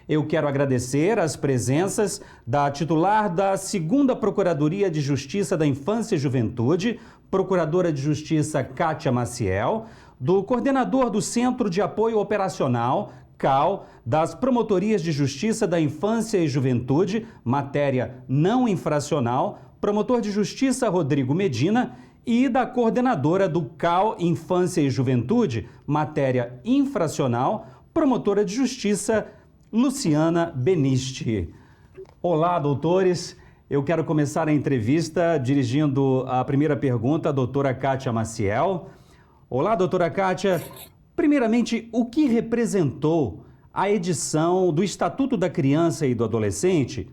Eu quero agradecer as presenças da titular da 2ª Procuradoria de Justiça da Infância e Juventude, Procuradora de Justiça Kátia Maciel, do coordenador do Centro de Apoio Operacional, CAO, das Promotorias de Justiça da Infância e Juventude, matéria não infracional, promotor de Justiça Rodrigo Medina, e da coordenadora do CAO Infância e Juventude, matéria infracional, promotora de Justiça Luciana Benisti. Olá, doutores. Eu quero começar a entrevista dirigindo a primeira pergunta à doutora Kátia Maciel. Olá, doutora Kátia. Primeiramente, o que representou a edição do Estatuto da Criança e do Adolescente,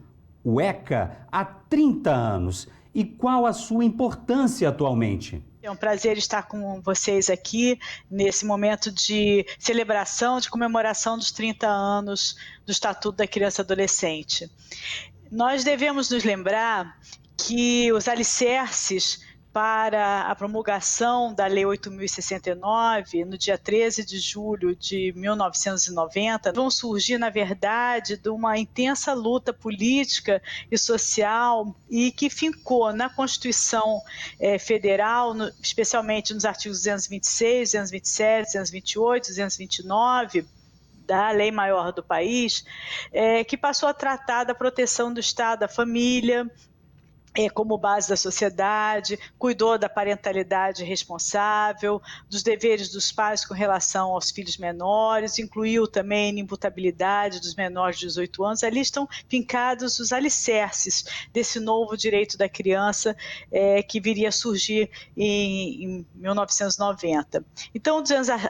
o ECA, há 30 anos? E qual a sua importância atualmente? É um prazer estar com vocês aqui nesse momento de celebração, de comemoração dos 30 anos do Estatuto da Criança e Adolescente. Nós devemos nos lembrar que os alicerces para a promulgação da Lei 8.069, no dia 13 de julho de 1990, vão surgir, na verdade, de uma intensa luta política e social e que fincou na Constituição Federal, especialmente nos artigos 226, 227, 228, 229, da Lei Maior do país, que passou a tratar da proteção do Estado, da família, como base da sociedade, cuidou da parentalidade responsável, dos deveres dos pais com relação aos filhos menores, incluiu também a inimputabilidade dos menores de 18 anos. Ali estão fincados os alicerces desse novo direito da criança que viria a surgir em 1990. Então,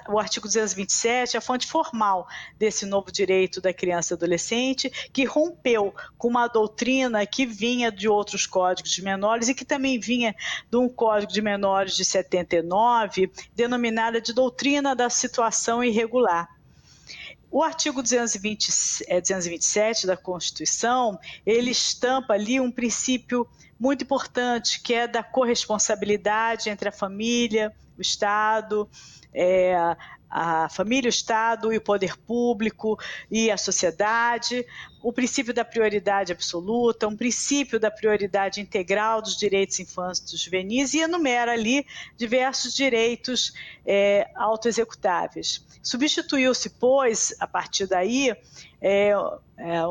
o artigo 227 é a fonte formal desse novo direito da criança e adolescente, que rompeu com uma doutrina que vinha de outros códigos de menores e que também vinha de um Código de Menores de 79, denominada de doutrina da situação irregular. O artigo 227 da Constituição, ele estampa ali um princípio muito importante, que é da corresponsabilidade entre a família, o Estado, a família, o Estado e o poder público e a sociedade, o princípio da prioridade absoluta, um princípio da prioridade integral dos direitos infantis e juvenis e enumera ali diversos direitos autoexecutáveis. Substituiu-se, pois, a partir daí,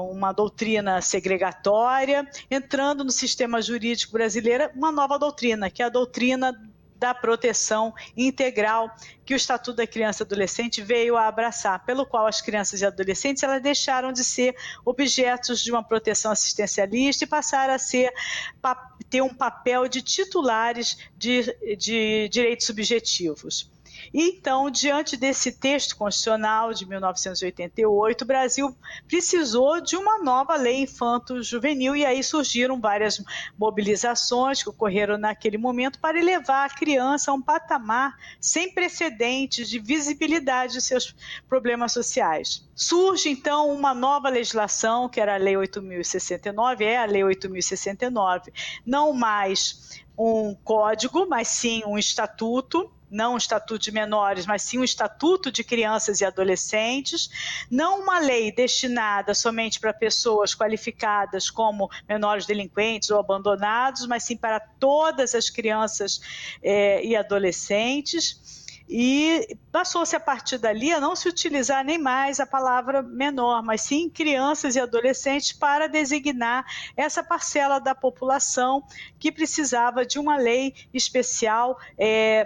uma doutrina segregatória, entrando no sistema jurídico brasileiro uma nova doutrina, que é a doutrina da proteção integral que o Estatuto da Criança e Adolescente veio a abraçar, pelo qual as crianças e adolescentes elas deixaram de ser objetos de uma proteção assistencialista e passaram a ter um papel de titulares de direitos subjetivos. Então, diante desse texto constitucional de 1988, o Brasil precisou de uma nova lei infanto-juvenil e aí surgiram várias mobilizações que ocorreram naquele momento para elevar a criança a um patamar sem precedentes de visibilidade de seus problemas sociais. Surge, então, uma nova legislação, que era a Lei 8.069, a Lei 8.069, não mais um código, mas sim um estatuto, não um estatuto de menores, mas sim um estatuto de crianças e adolescentes, não uma lei destinada somente para pessoas qualificadas como menores delinquentes ou abandonados, mas sim para todas as crianças e adolescentes. E passou-se a partir dali a não se utilizar nem mais a palavra menor, mas sim crianças e adolescentes para designar essa parcela da população que precisava de uma lei especial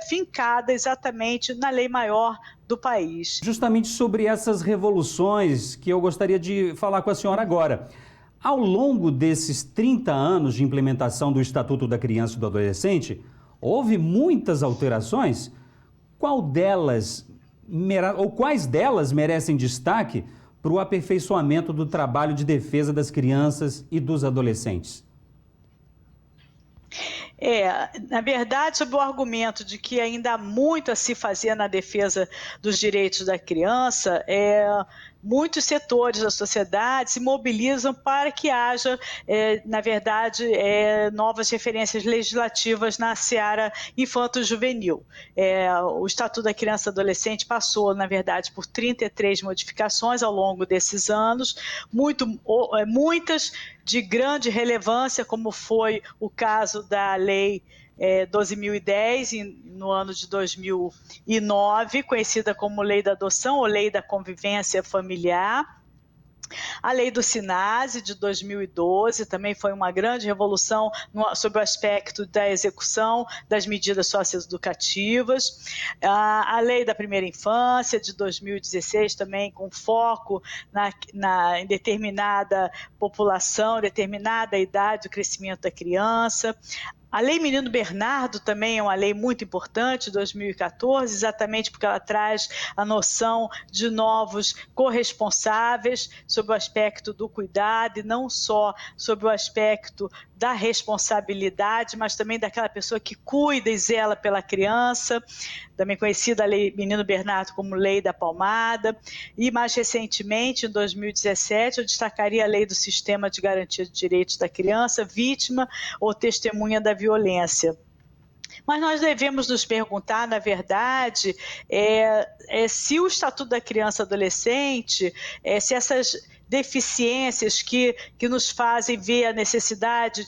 fincada exatamente na lei maior do país. Justamente sobre essas revoluções que eu gostaria de falar com a senhora agora. Ao longo desses 30 anos de implementação do Estatuto da Criança e do Adolescente, houve muitas alterações. Quais delas merecem destaque para o aperfeiçoamento do trabalho de defesa das crianças e dos adolescentes? Na verdade, sob o argumento de que ainda há muito a se fazer na defesa dos direitos da criança, muitos setores da sociedade se mobilizam para que haja, na verdade, novas referências legislativas na seara infanto-juvenil. O Estatuto da Criança e Adolescente passou, na verdade, por 33 modificações ao longo desses anos, muitas de grande relevância, como foi o caso da Lei 12.010, no ano de 2009, conhecida como Lei da Adoção ou Lei da Convivência Familiar. A Lei do SINASE, de 2012, também foi uma grande revolução sobre o aspecto da execução das medidas socioeducativas. A Lei da Primeira Infância, de 2016, também com foco em determinada população, determinada idade do crescimento da criança. A Lei Menino Bernardo também é uma lei muito importante, 2014, exatamente porque ela traz a noção de novos corresponsáveis sobre o aspecto do cuidado, e não só sobre o aspecto da responsabilidade, mas também daquela pessoa que cuida e zela pela criança, também conhecida a Lei Menino Bernardo como Lei da Palmada, e mais recentemente, em 2017, eu destacaria a Lei do Sistema de Garantia de Direitos da Criança, vítima ou testemunha da violência. Mas nós devemos nos perguntar, na verdade, se o Estatuto da Criança e Adolescente, se essas deficiências que nos fazem ver a necessidade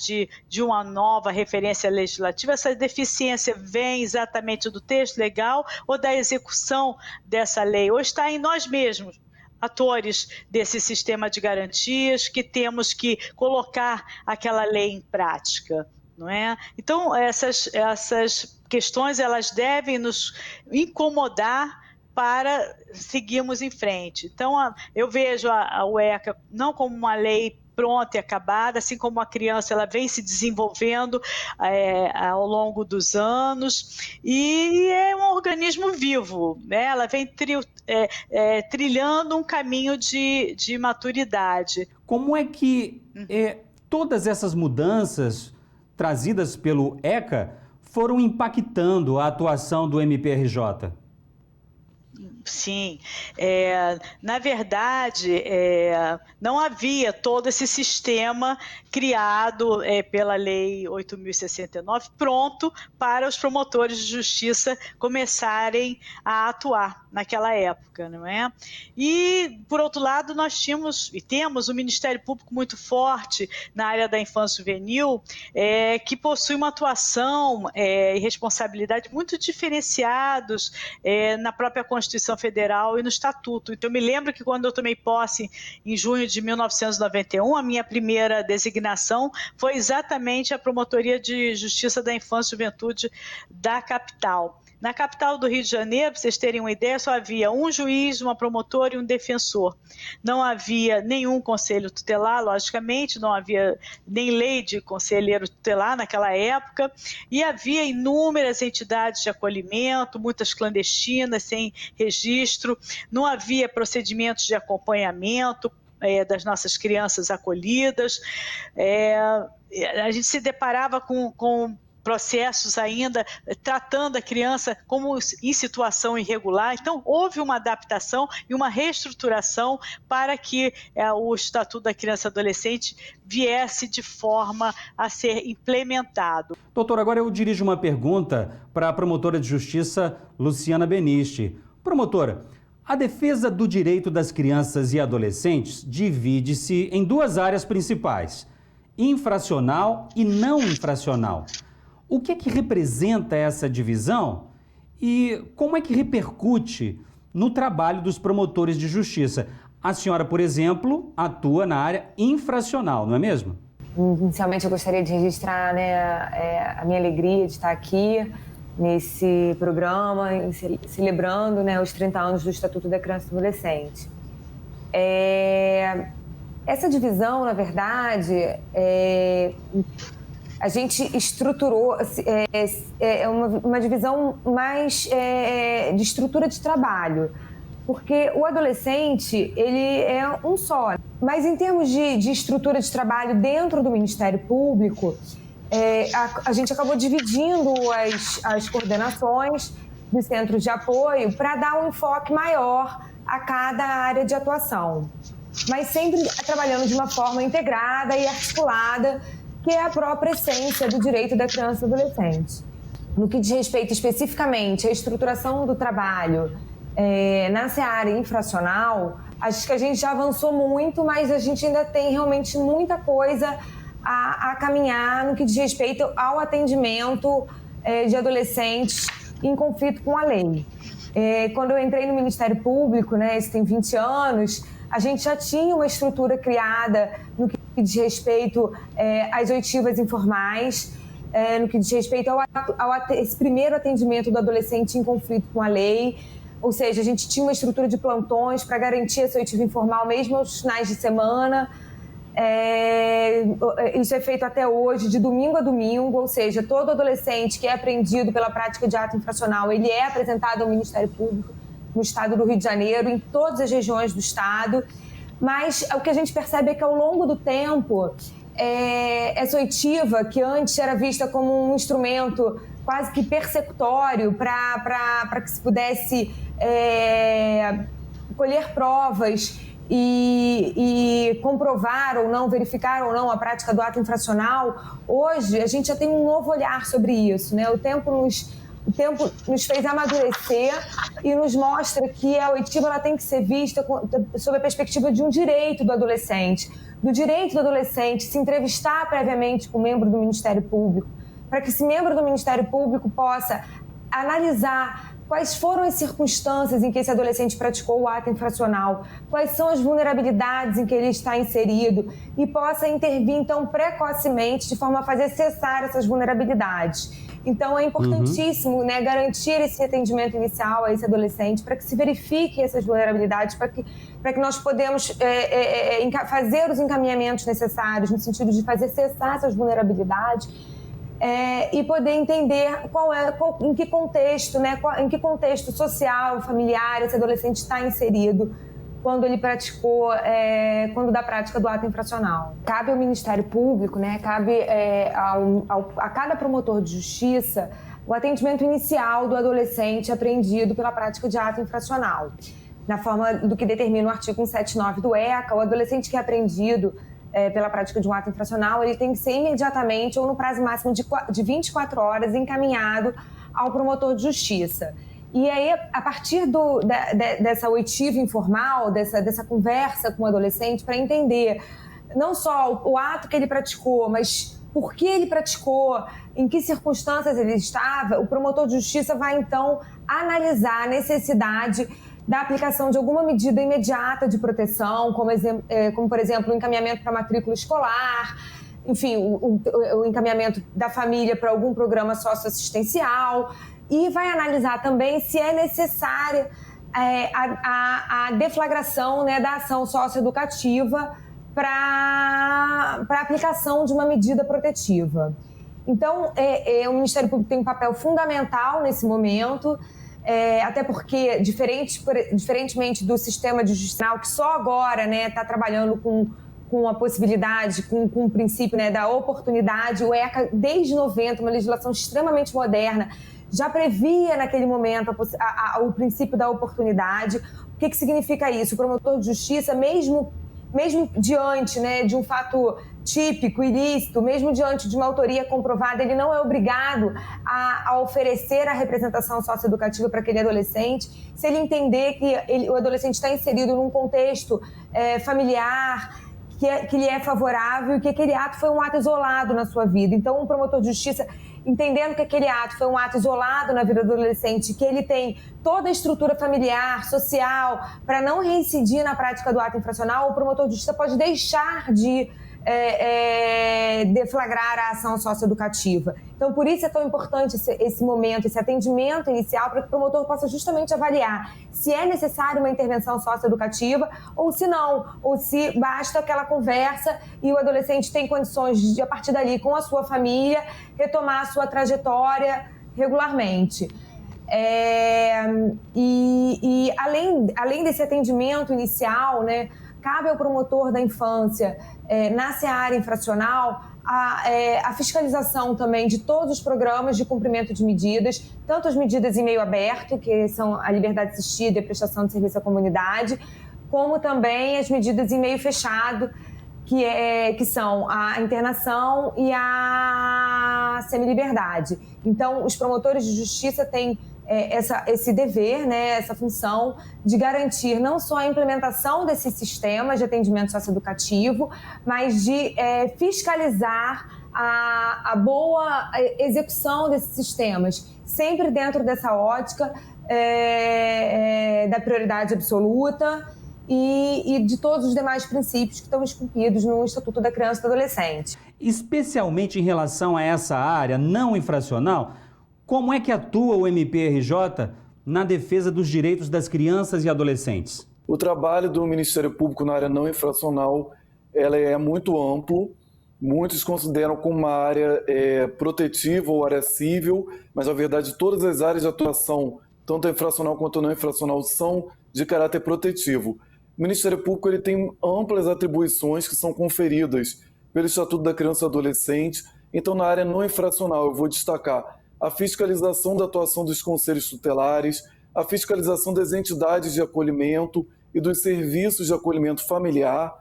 de uma nova referência legislativa, essa deficiência vem exatamente do texto legal ou da execução dessa lei, ou está em nós mesmos, atores desse sistema de garantias, que temos que colocar aquela lei em prática, não é? Então, essas questões, elas devem nos incomodar para seguirmos em frente. Então, eu vejo a UECA não como uma lei pronta e acabada, assim como a criança ela vem se desenvolvendo ao longo dos anos, e é um organismo vivo, né? Ela vem trilhando um caminho de maturidade. Como é que todas essas mudanças trazidas pelo ECA foram impactando a atuação do MPRJ? Sim, na verdade, não havia todo esse sistema criado pela Lei 8.069 pronto para os promotores de justiça começarem a atuar naquela época, não é? E, por outro lado, nós tínhamos e temos um Ministério Público muito forte na área da infância juvenil, que possui uma atuação e responsabilidade muito diferenciados na própria Constituição Federal e no Estatuto. Então, eu me lembro que quando eu tomei posse em junho de 1991, a minha primeira designação foi exatamente a Promotoria de Justiça da Infância e Juventude da capital. Na capital do Rio de Janeiro, para vocês terem uma ideia, só havia um juiz, uma promotora e um defensor. Não havia nenhum conselho tutelar, logicamente, não havia nem lei de conselheiro tutelar naquela época, e havia inúmeras entidades de acolhimento, muitas clandestinas, sem registro, não havia procedimentos de acompanhamento das nossas crianças acolhidas, a gente se deparava com processos ainda tratando a criança como em situação irregular. Então, houve uma adaptação e uma reestruturação para que o Estatuto da Criança e Adolescente viesse de forma a ser implementado. Doutor, agora eu dirijo uma pergunta para a promotora de justiça Luciana Benisti. Promotora, a defesa do direito das crianças e adolescentes divide-se em duas áreas principais: infracional e não infracional. O que é que representa essa divisão e como é que repercute no trabalho dos promotores de justiça? A senhora, por exemplo, atua na área infracional, não é mesmo? Inicialmente, eu gostaria de registrar, a minha alegria de estar aqui nesse programa, celebrando, os 30 anos do Estatuto da Criança e do Adolescente. Essa divisão, na verdade, a gente estruturou, uma divisão mais de estrutura de trabalho, porque o adolescente, ele é um só. Mas em termos de estrutura de trabalho dentro do Ministério Público, a gente acabou dividindo as coordenações dos centros de apoio para dar um enfoque maior a cada área de atuação, mas sempre trabalhando de uma forma integrada e articulada, que é a própria essência do direito da criança e do adolescente. No que diz respeito especificamente à estruturação do trabalho na seara infracional, acho que a gente já avançou muito, mas a gente ainda tem realmente muita coisa a caminhar no que diz respeito ao atendimento de adolescentes em conflito com a lei. Quando eu entrei no Ministério Público, né, isso tem 20 anos, a gente já tinha uma estrutura criada no que diz respeito às oitivas informais, no que diz respeito esse primeiro atendimento do adolescente em conflito com a lei. Ou seja, a gente tinha uma estrutura de plantões para garantir essa oitiva informal mesmo aos finais de semana. Isso é feito até hoje, de domingo a domingo, ou seja, todo adolescente que é apreendido pela prática de ato infracional, ele é apresentado ao Ministério Público no estado do Rio de Janeiro, em todas as regiões do estado. Mas o que a gente percebe é que ao longo do tempo, essa oitiva, que antes era vista como um instrumento quase que persecutório para que se pudesse colher provas e comprovar ou não, verificar ou não a prática do ato infracional, hoje a gente já tem um novo olhar sobre isso, né? O tempo nos fez amadurecer e nos mostra que a oitiva ela tem que ser vista sob a perspectiva de um direito do adolescente, se entrevistar previamente com um membro do Ministério Público, para que esse membro do Ministério Público possa analisar quais foram as circunstâncias em que esse adolescente praticou o ato infracional, quais são as vulnerabilidades em que ele está inserido e possa intervir, então, precocemente, de forma a fazer cessar essas vulnerabilidades. Então, é importantíssimo, né, garantir esse atendimento inicial a esse adolescente para que se verifiquem essas vulnerabilidades, para que nós podemos fazer os encaminhamentos necessários no sentido de fazer cessar essas vulnerabilidades e poder entender em que contexto, né, em que contexto social, familiar esse adolescente está inserido quando ele praticou, quando da prática do ato infracional. Cabe ao Ministério Público, né, cabe a cada promotor de justiça o atendimento inicial do adolescente apreendido pela prática de ato infracional. Na forma do que determina o artigo 179 do ECA, o adolescente que é apreendido pela prática de um ato infracional, ele tem que ser imediatamente ou no prazo máximo de 24 horas encaminhado ao promotor de justiça. E aí, a partir dessa oitiva informal, dessa conversa com o adolescente, para entender não só o ato que ele praticou, mas por que ele praticou, em que circunstâncias ele estava, o promotor de justiça vai, então, analisar a necessidade da aplicação de alguma medida imediata de proteção, como por exemplo, o encaminhamento para matrícula escolar, enfim, o encaminhamento da família para algum programa socioassistencial, e vai analisar também se é necessária a deflagração, né, da ação socioeducativa para a aplicação de uma medida protetiva. Então, o Ministério Público tem um papel fundamental nesse momento, até porque, diferentemente do sistema de justiça, que só agora está trabalhando com a possibilidade, com o princípio, né, da oportunidade, o ECA, desde 90, uma legislação extremamente moderna, já previa naquele momento o princípio da oportunidade. O que significa isso? O promotor de justiça, mesmo diante, né, de um fato típico, ilícito, mesmo diante de uma autoria comprovada, ele não é obrigado a oferecer a representação socioeducativa para aquele adolescente, se ele entender que o adolescente está inserido num contexto familiar que lhe é favorável e que aquele ato foi um ato isolado na sua vida. Então, o promotor de justiça, entendendo que aquele ato foi um ato isolado na vida do adolescente, que ele tem toda a estrutura familiar, social, para não reincidir na prática do ato infracional, o promotor de justiça pode deixar de deflagrar a ação socioeducativa. Então, por isso é tão importante esse momento, esse atendimento inicial, para que o promotor possa justamente avaliar se é necessária uma intervenção socioeducativa ou se não, ou se basta aquela conversa e o adolescente tem condições de, a partir dali, com a sua família, retomar a sua trajetória regularmente. E além desse atendimento inicial, né, cabe ao promotor da infância, na seara infracional, a fiscalização também de todos os programas de cumprimento de medidas, tanto as medidas em meio aberto, que são a liberdade assistida e a prestação de serviço à comunidade, como também as medidas em meio fechado, que são a internação e a semiliberdade. Então, os promotores de justiça têm esse dever, né, essa função de garantir não só a implementação desses sistemas de atendimento socioeducativo, mas de fiscalizar a boa execução desses sistemas, sempre dentro dessa ótica da prioridade absoluta e de todos os demais princípios que estão esculpidos no Estatuto da Criança e do Adolescente. Especialmente em relação a essa área não infracional, como é que atua o MPRJ na defesa dos direitos das crianças e adolescentes? O trabalho do Ministério Público na área não infracional ela é muito amplo. Muitos consideram como uma área protetiva ou área civil, mas, na verdade, todas as áreas de atuação, tanto a infracional quanto a não infracional, são de caráter protetivo. O Ministério Público ele tem amplas atribuições que são conferidas pelo Estatuto da Criança e Adolescente. Então, na área não infracional, eu vou destacar a fiscalização da atuação dos conselhos tutelares, a fiscalização das entidades de acolhimento e dos serviços de acolhimento familiar,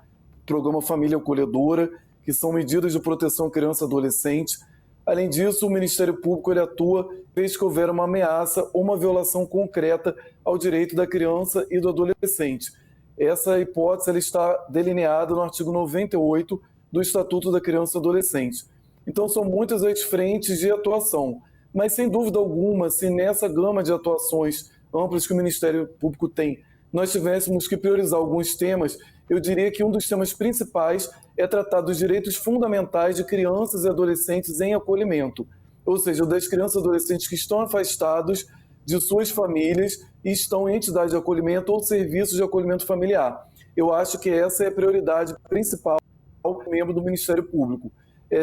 Programa Família Acolhedora, que são medidas de proteção à criança e adolescente. Além disso, o Ministério Público ele atua desde que houver uma ameaça ou uma violação concreta ao direito da criança e do adolescente. Essa hipótese ela está delineada no artigo 98 do Estatuto da Criança e Adolescente. Então, são muitas as frentes de atuação. Mas, sem dúvida alguma, se nessa gama de atuações amplas que o Ministério Público tem, nós tivéssemos que priorizar alguns temas, eu diria que um dos temas principais é tratar dos direitos fundamentais de crianças e adolescentes em acolhimento, ou seja, das crianças e adolescentes que estão afastados de suas famílias e estão em entidade de acolhimento ou serviços de acolhimento familiar. Eu acho que essa é a prioridade principal do membro do Ministério Público,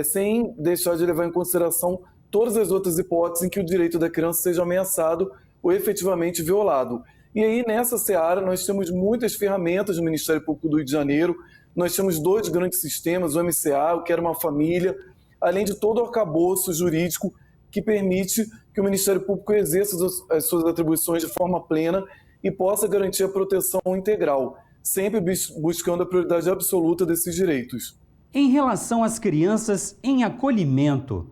sem deixar de levar em consideração todas as outras hipóteses em que o direito da criança seja ameaçado ou efetivamente violado. E aí, nessa seara, nós temos muitas ferramentas no Ministério Público do Rio de Janeiro. Nós temos 2 grandes sistemas, o MCA, o Quero Uma Família, além de todo o arcabouço jurídico que permite que o Ministério Público exerça as suas atribuições de forma plena e possa garantir a proteção integral, sempre buscando a prioridade absoluta desses direitos. Em relação às crianças em acolhimento,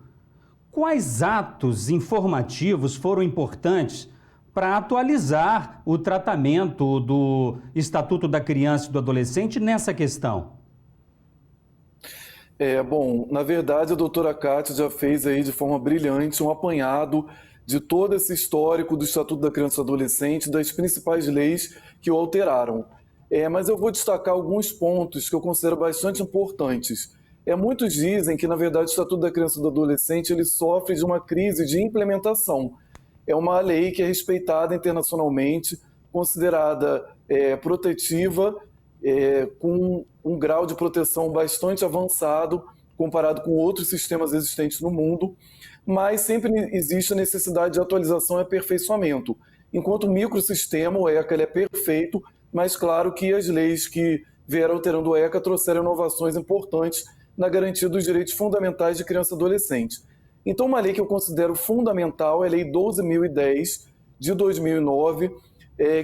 quais atos informativos foram importantes para atualizar o tratamento do Estatuto da Criança e do Adolescente nessa questão? Bom, na verdade, a doutora Kátia já fez aí de forma brilhante um apanhado de todo esse histórico do Estatuto da Criança e do Adolescente, das principais leis que o alteraram. Mas eu vou destacar alguns pontos que eu considero bastante importantes. Muitos dizem que, na verdade, o Estatuto da Criança e do Adolescente ele sofre de uma crise de implementação. É uma lei que é respeitada internacionalmente, considerada protetiva, com um grau de proteção bastante avançado comparado com outros sistemas existentes no mundo, mas sempre existe a necessidade de atualização e aperfeiçoamento. Enquanto o microsistema, o ECA, ele é perfeito, mas claro que as leis que vieram alterando o ECA trouxeram inovações importantes na garantia dos direitos fundamentais de criança e adolescente. Então, uma lei que eu considero fundamental é a Lei 12.010, de 2009,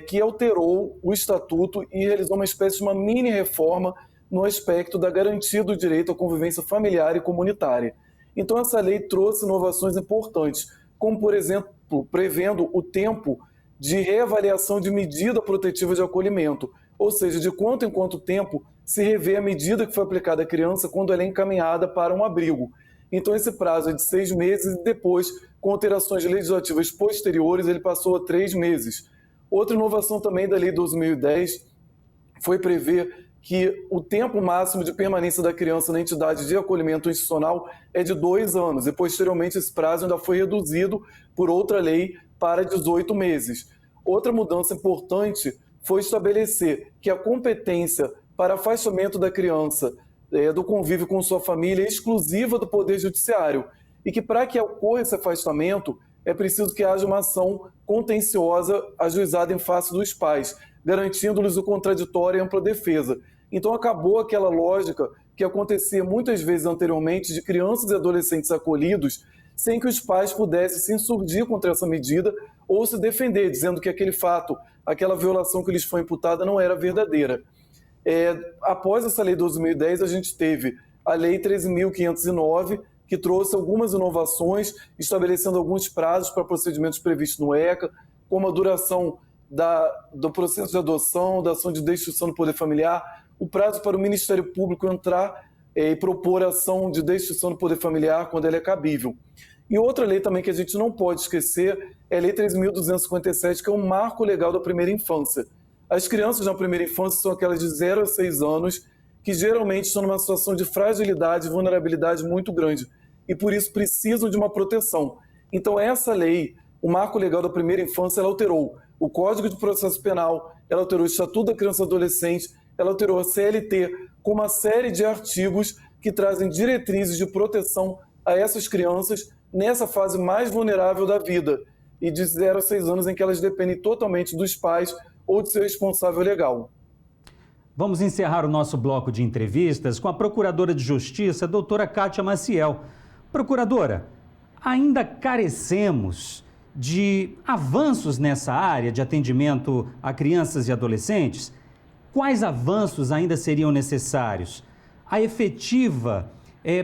que alterou o Estatuto e realizou uma espécie de uma mini-reforma no aspecto da garantia do direito à convivência familiar e comunitária. Então, essa lei trouxe inovações importantes, como, por exemplo, prevendo o tempo de reavaliação de medida protetiva de acolhimento, ou seja, de quanto em quanto tempo se revê a medida que foi aplicada à criança quando ela é encaminhada para um abrigo. Então, esse prazo é de 6 meses e depois, com alterações legislativas posteriores, ele passou a 3 meses. Outra inovação também da Lei 12.010 foi prever que o tempo máximo de permanência da criança na entidade de acolhimento institucional é de 2 anos e, posteriormente, esse prazo ainda foi reduzido por outra lei para 18 meses. Outra mudança importante foi estabelecer que a competência para afastamento da criança do convívio com sua família é exclusiva do Poder Judiciário e que, para que ocorra esse afastamento, é preciso que haja uma ação contenciosa ajuizada em face dos pais, garantindo-lhes o contraditório e ampla defesa. Então, acabou aquela lógica que acontecia muitas vezes anteriormente de crianças e adolescentes acolhidos sem que os pais pudessem se insurgir contra essa medida ou se defender, dizendo que aquele fato, aquela violação que lhes foi imputada não era verdadeira. Após essa Lei 12.010, a gente teve a Lei 13.509, que trouxe algumas inovações, estabelecendo alguns prazos para procedimentos previstos no ECA, como a duração do processo de adoção, da ação de destituição do poder familiar, o prazo para o Ministério Público entrar e propor ação de destituição do poder familiar quando ela é cabível. E outra lei também que a gente não pode esquecer é a Lei 3.257, que é um marco legal da primeira infância. As crianças na primeira infância são aquelas de 0 a 6 anos, que geralmente estão numa situação de fragilidade e vulnerabilidade muito grande, e por isso precisam de uma proteção. Então essa lei, o marco legal da primeira infância, ela alterou o Código de Processo Penal, ela alterou o Estatuto da Criança e Adolescente, ela alterou a CLT, com uma série de artigos que trazem diretrizes de proteção a essas crianças nessa fase mais vulnerável da vida, e de 0 a 6 anos em que elas dependem totalmente dos pais ou de seu responsável legal. Vamos encerrar o nosso bloco de entrevistas com a Procuradora de Justiça, a doutora Kátia Maciel. Procuradora, ainda carecemos de avanços nessa área de atendimento a crianças e adolescentes? Quais avanços ainda seriam necessários? A efetiva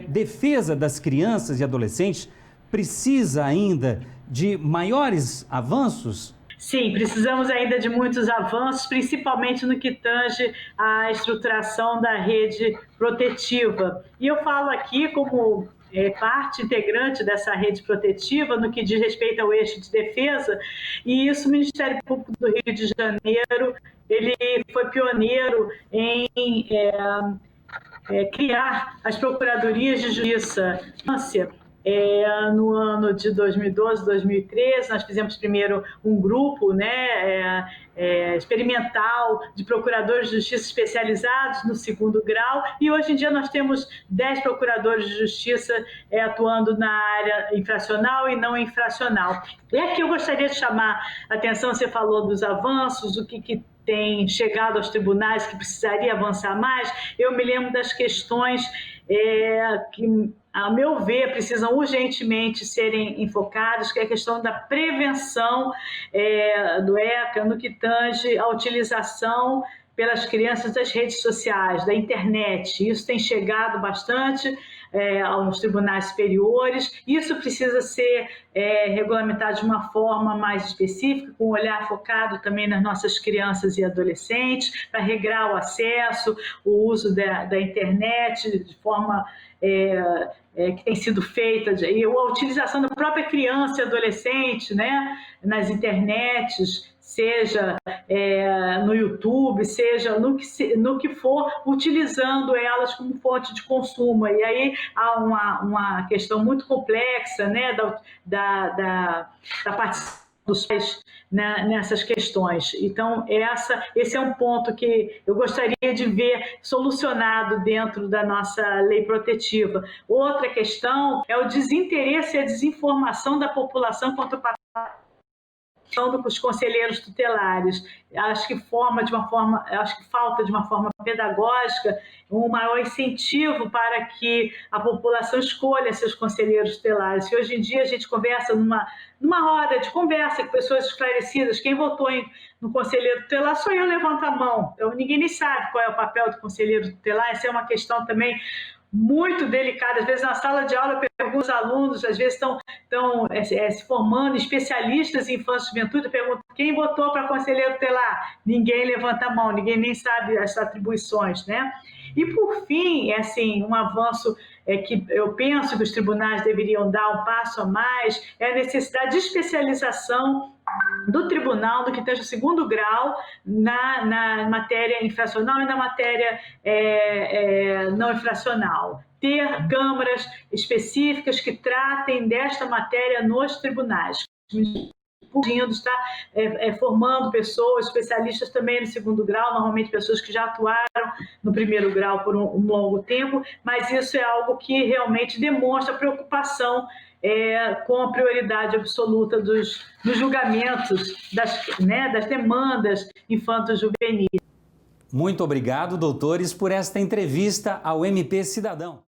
defesa das crianças e adolescentes precisa ainda de maiores avanços? Sim, precisamos ainda de muitos avanços, principalmente no que tange à estruturação da rede protetiva. E eu falo aqui como parte integrante dessa rede protetiva no que diz respeito ao eixo de defesa, e isso o Ministério Público do Rio de Janeiro, ele foi pioneiro em criar as Procuradorias de Justiça. No ano de 2012, 2013, nós fizemos primeiro um grupo experimental de procuradores de justiça especializados no segundo grau, e hoje em dia nós temos 10 procuradores de justiça atuando na área infracional e não infracional. E aqui eu gostaria de chamar a atenção, você falou dos avanços, o que tem chegado aos tribunais que precisaria avançar mais. Eu me lembro das questões que, a meu ver, precisam urgentemente serem enfocadas, que é a questão da prevenção do ECA no que tange à utilização pelas crianças das redes sociais, da internet. Isso tem chegado bastante aos tribunais superiores. Isso precisa ser regulamentado de uma forma mais específica, com um olhar focado também nas nossas crianças e adolescentes, para regrar o acesso, o uso da internet de forma que tem sido feita, e a utilização da própria criança e adolescente, nas internets, seja no YouTube, seja no que for, utilizando elas como fonte de consumo. E aí há uma questão muito complexa da participação dos pais nessas questões. Então, esse é um ponto que eu gostaria de ver solucionado dentro da nossa lei protetiva. Outra questão é o desinteresse e a desinformação da população quanto ao dos conselheiros tutelares. Acho que falta de uma forma pedagógica um maior incentivo para que a população escolha seus conselheiros tutelares. E hoje em dia a gente conversa numa roda de conversa com pessoas esclarecidas. Quem votou no conselheiro tutelar só eu, levanto a mão. Então, ninguém nem sabe qual é o papel do conselheiro tutelar. Essa é uma questão também muito delicada. Às vezes, na sala de aula, eu pergunto aos alunos, às vezes estão se formando, especialistas em infância e juventude, eu pergunto quem votou para conselheiro tutelar? Ninguém levanta a mão, ninguém nem sabe as atribuições, E, por fim, um avanço que eu penso que os tribunais deveriam dar um passo a mais é a necessidade de especialização do tribunal, do que esteja o segundo grau, na matéria infracional e na matéria não infracional. Ter câmaras específicas que tratem desta matéria nos tribunais. Está formando pessoas, especialistas também no segundo grau, normalmente pessoas que já atuaram no primeiro grau por um longo tempo, mas isso é algo que realmente demonstra preocupação com a prioridade absoluta dos julgamentos, das demandas infanto-juvenis. Muito obrigado, doutores, por esta entrevista ao MP Cidadão.